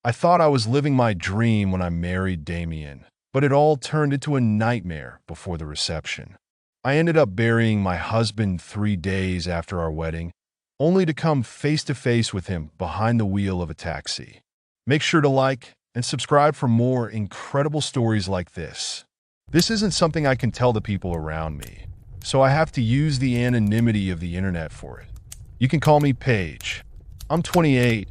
I thought I was living my dream when I married Damian, but it all turned into a nightmare before the reception. I ended up burying my husband 3 days after our wedding, only to come face to face with him behind the wheel of a taxi. Make sure to like and subscribe for more incredible stories like this. This isn't something I can tell the people around me, so I have to use the anonymity of the internet for it. You can call me Paige. I'm 28,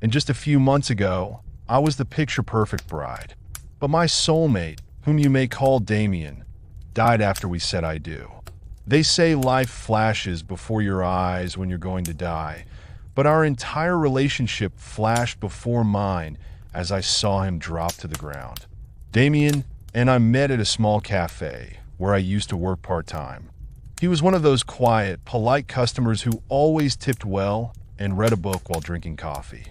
and just a few months ago, I was the picture-perfect bride. But my soulmate, whom you may call Damian, died after we said I do. They say life flashes before your eyes when you're going to die, but our entire relationship flashed before mine as I saw him drop to the ground. Damian and I met at a small cafe where I used to work part-time. He was one of those quiet, polite customers who always tipped well and read a book while drinking coffee.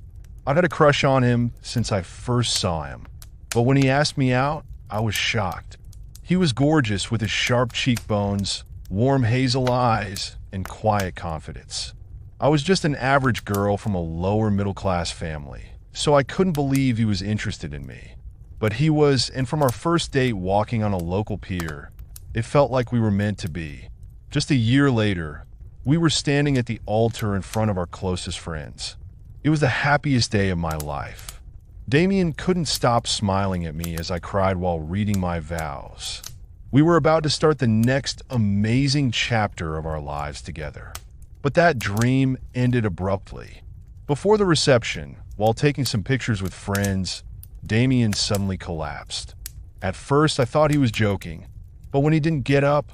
I'd had a crush on him since I first saw him, but when he asked me out, I was shocked. He was gorgeous with his sharp cheekbones, warm hazel eyes, and quiet confidence. I was just an average girl from a lower middle-class family, so I couldn't believe he was interested in me. But he was, and from our first date walking on a local pier, it felt like we were meant to be. Just a year later, we were standing at the altar in front of our closest friends. It was the happiest day of my life. Damian couldn't stop smiling at me as I cried while reading my vows. We were about to start the next amazing chapter of our lives together. But that dream ended abruptly. Before the reception, while taking some pictures with friends, Damian suddenly collapsed. At first, I thought he was joking, but when he didn't get up,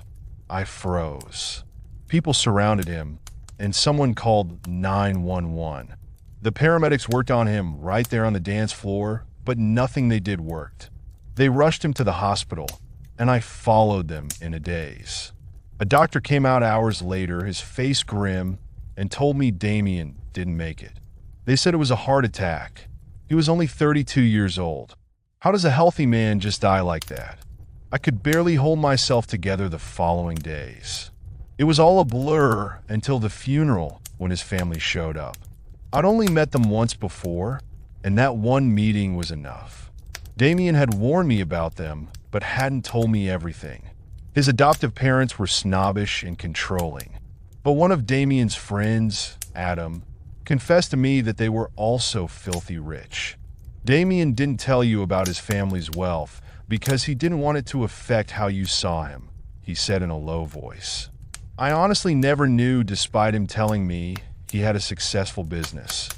I froze. People surrounded him, and someone called 911. The paramedics worked on him right there on the dance floor, but nothing they did worked. They rushed him to the hospital, and I followed them in a daze. A doctor came out hours later, his face grim, and told me Damian didn't make it. They said it was a heart attack. He was only 32 years old. How does a healthy man just die like that? I could barely hold myself together the following days. It was all a blur until the funeral when his family showed up. I'd only met them once before, and that one meeting was enough. Damian had warned me about them, but hadn't told me everything. His adoptive parents were snobbish and controlling, but one of Damian's friends, Adam, confessed to me that they were also filthy rich. Damian didn't tell you about his family's wealth because he didn't want it to affect how you saw him, he said in a low voice. I honestly never knew, despite him telling me he had a successful business.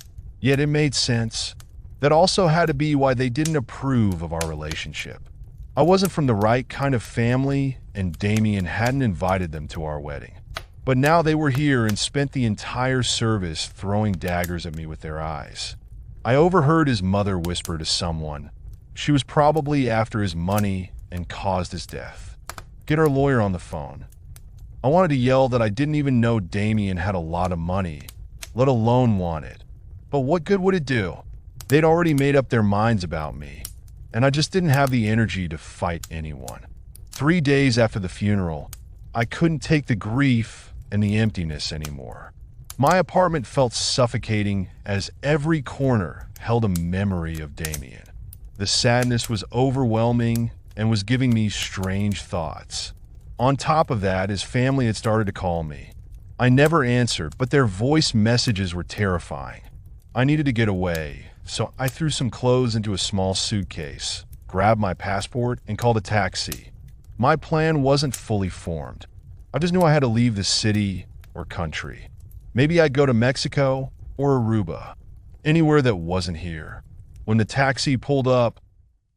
Yet it made sense. That also had to be why they didn't approve of our relationship. I wasn't from the right kind of family, and Damian hadn't invited them to our wedding. But now they were here and spent the entire service throwing daggers at me with their eyes. I overheard his mother whisper to someone. She was probably after his money and caused his death. Get our lawyer on the phone. I wanted to yell that I didn't even know Damian had a lot of money, let alone want it. But what good would it do? They'd already made up their minds about me, and I just didn't have the energy to fight anyone. 3 days after the funeral, I couldn't take the grief and the emptiness anymore. My apartment felt suffocating as every corner held a memory of Damian. The sadness was overwhelming and was giving me strange thoughts. On top of that, his family had started to call me. I never answered, but their voice messages were terrifying. I needed to get away, so I threw some clothes into a small suitcase, grabbed my passport, and called a taxi. My plan wasn't fully formed. I just knew I had to leave the city or country. Maybe I'd go to Mexico or Aruba, anywhere that wasn't here. When the taxi pulled up,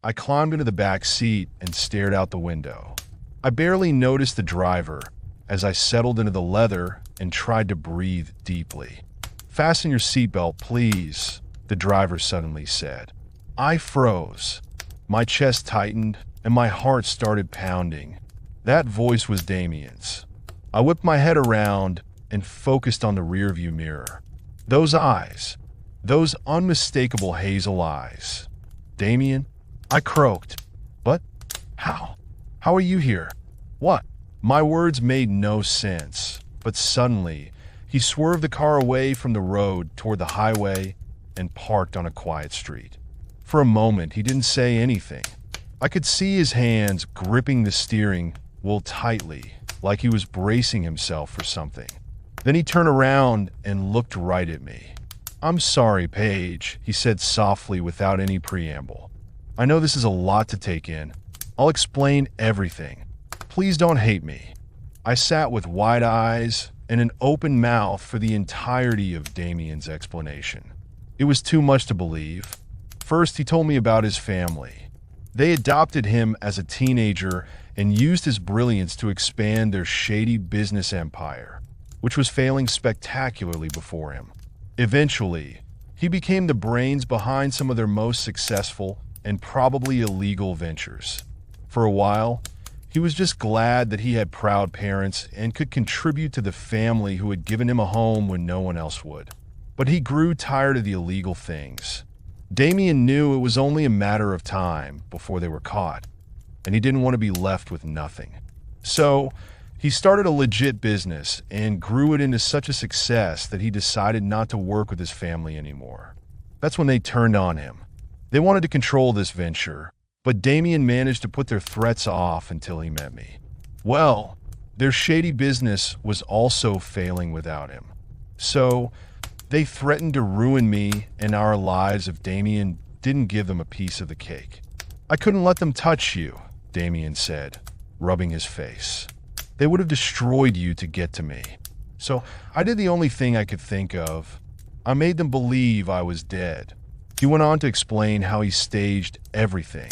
I climbed into the back seat and stared out the window. I barely noticed the driver as I settled into the leather and tried to breathe deeply. "Fasten your seatbelt, please," the driver suddenly said. I froze. My chest tightened and my heart started pounding. That voice was Damian's. I whipped my head around and focused on the rearview mirror. Those eyes, those unmistakable hazel eyes. "Damian?" I croaked. "But how? How are you here? What?" My words made no sense, but suddenly he swerved the car away from the road toward the highway and parked on a quiet street. For a moment, he didn't say anything. I could see his hands gripping the steering wheel tightly, like he was bracing himself for something. Then he turned around and looked right at me. "I'm sorry, Paige," he said softly without any preamble. "I know this is a lot to take in. I'll explain everything. Please don't hate me." I sat with wide eyes and an open mouth for the entirety of Damian's explanation. It was too much to believe. First, he told me about his family. They adopted him as a teenager and used his brilliance to expand their shady business empire, which was failing spectacularly before him. Eventually, he became the brains behind some of their most successful and probably illegal ventures. For a while, he was just glad that he had proud parents and could contribute to the family who had given him a home when no one else would. But he grew tired of the illegal things. Damian knew it was only a matter of time before they were caught, and he didn't want to be left with nothing. So, he started a legit business and grew it into such a success that he decided not to work with his family anymore. That's when they turned on him. They wanted to control this venture, but Damian managed to put their threats off until he met me. Well, their shady business was also failing without him. So, they threatened to ruin me and our lives if Damian didn't give them a piece of the cake. "I couldn't let them touch you," Damian said, rubbing his face. "They would have destroyed you to get to me. So I did the only thing I could think of. I made them believe I was dead." He went on to explain how he staged everything.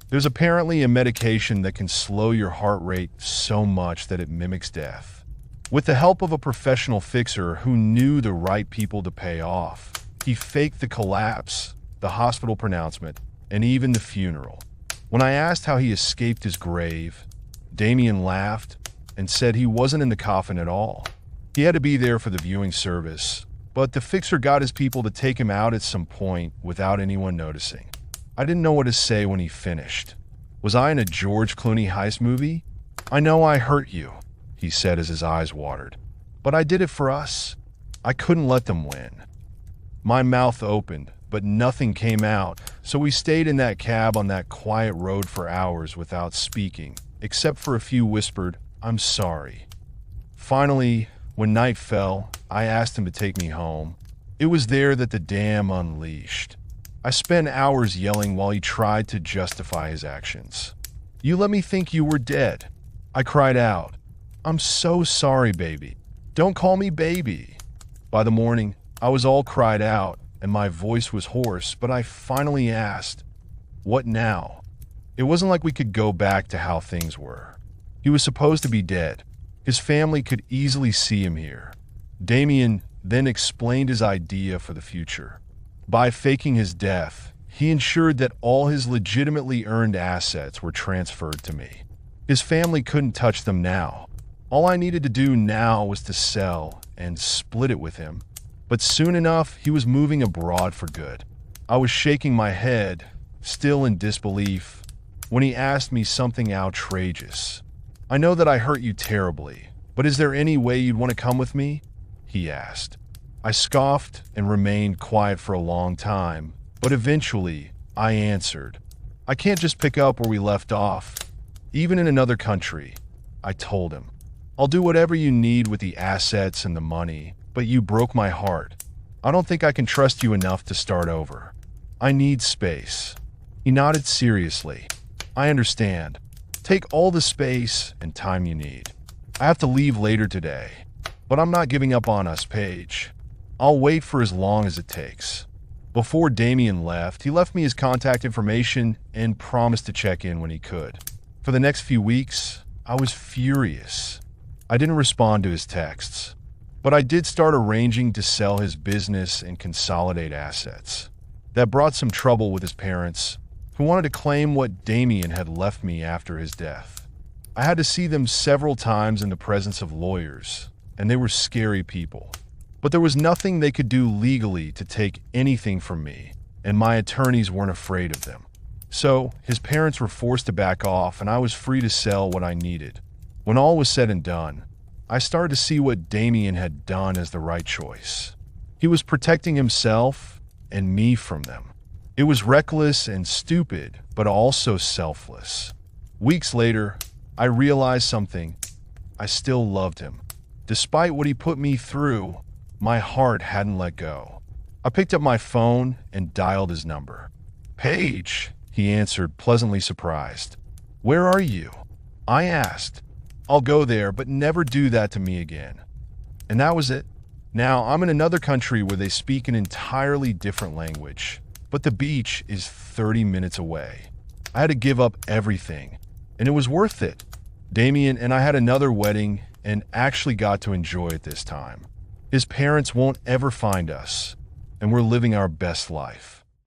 There's apparently a medication that can slow your heart rate so much that it mimics death. With the help of a professional fixer who knew the right people to pay off, he faked the collapse, the hospital pronouncement, and even the funeral. When I asked how he escaped his grave, Damian laughed and said he wasn't in the coffin at all. He had to be there for the viewing service, but the fixer got his people to take him out at some point without anyone noticing. I didn't know what to say when he finished. Was I in a George Clooney heist movie? "I know I hurt you," he said as his eyes watered, "but I did it for us. I couldn't let them win." My mouth opened, but nothing came out, so we stayed in that cab on that quiet road for hours without speaking, except for a few whispered, "I'm sorry." Finally, when night fell, I asked him to take me home. It was there that the dam unleashed. I spent hours yelling while he tried to justify his actions. "You let me think you were dead." I cried out, "I'm so sorry, baby. Don't call me baby." By the morning, I was all cried out, and my voice was hoarse, but I finally asked, "What now?" It wasn't like we could go back to how things were. He was supposed to be dead. His family could easily see him here. Damian then explained his idea for the future. By faking his death, he ensured that all his legitimately earned assets were transferred to me. His family couldn't touch them now. All I needed to do now was to sell and split it with him. But soon enough, he was moving abroad for good. I was shaking my head, still in disbelief, when he asked me something outrageous. "I know that I hurt you terribly, but is there any way you'd want to come with me?" he asked. I scoffed and remained quiet for a long time, but eventually I answered, "I can't just pick up where we left off. Even in another country," I told him. "I'll do whatever you need with the assets and the money, but you broke my heart. I don't think I can trust you enough to start over. I need space." He nodded seriously. "I understand. Take all the space and time you need. I have to leave later today, but I'm not giving up on us, Paige. I'll wait for as long as it takes." Before Damian left, he left me his contact information and promised to check in when he could. For the next few weeks, I was furious. I didn't respond to his texts, but I did start arranging to sell his business and consolidate assets. That brought some trouble with his parents, who wanted to claim what Damian had left me after his death. I had to see them several times in the presence of lawyers, and they were scary people. But there was nothing they could do legally to take anything from me, and my attorneys weren't afraid of them. So, his parents were forced to back off, and I was free to sell what I needed. When all was said and done, I started to see what Damian had done as the right choice. He was protecting himself and me from them. It was reckless and stupid, but also selfless. Weeks later, I realized something. I still loved him. Despite what he put me through, my heart hadn't let go. I picked up my phone and dialed his number. "Paige," he answered, pleasantly surprised. "Where are you?" I asked. "I'll go there, but never do that to me again." And that was it. Now, I'm in another country where they speak an entirely different language, but the beach is 30 minutes away. I had to give up everything, and it was worth it. Damian and I had another wedding and actually got to enjoy it this time. His parents won't ever find us, and we're living our best life.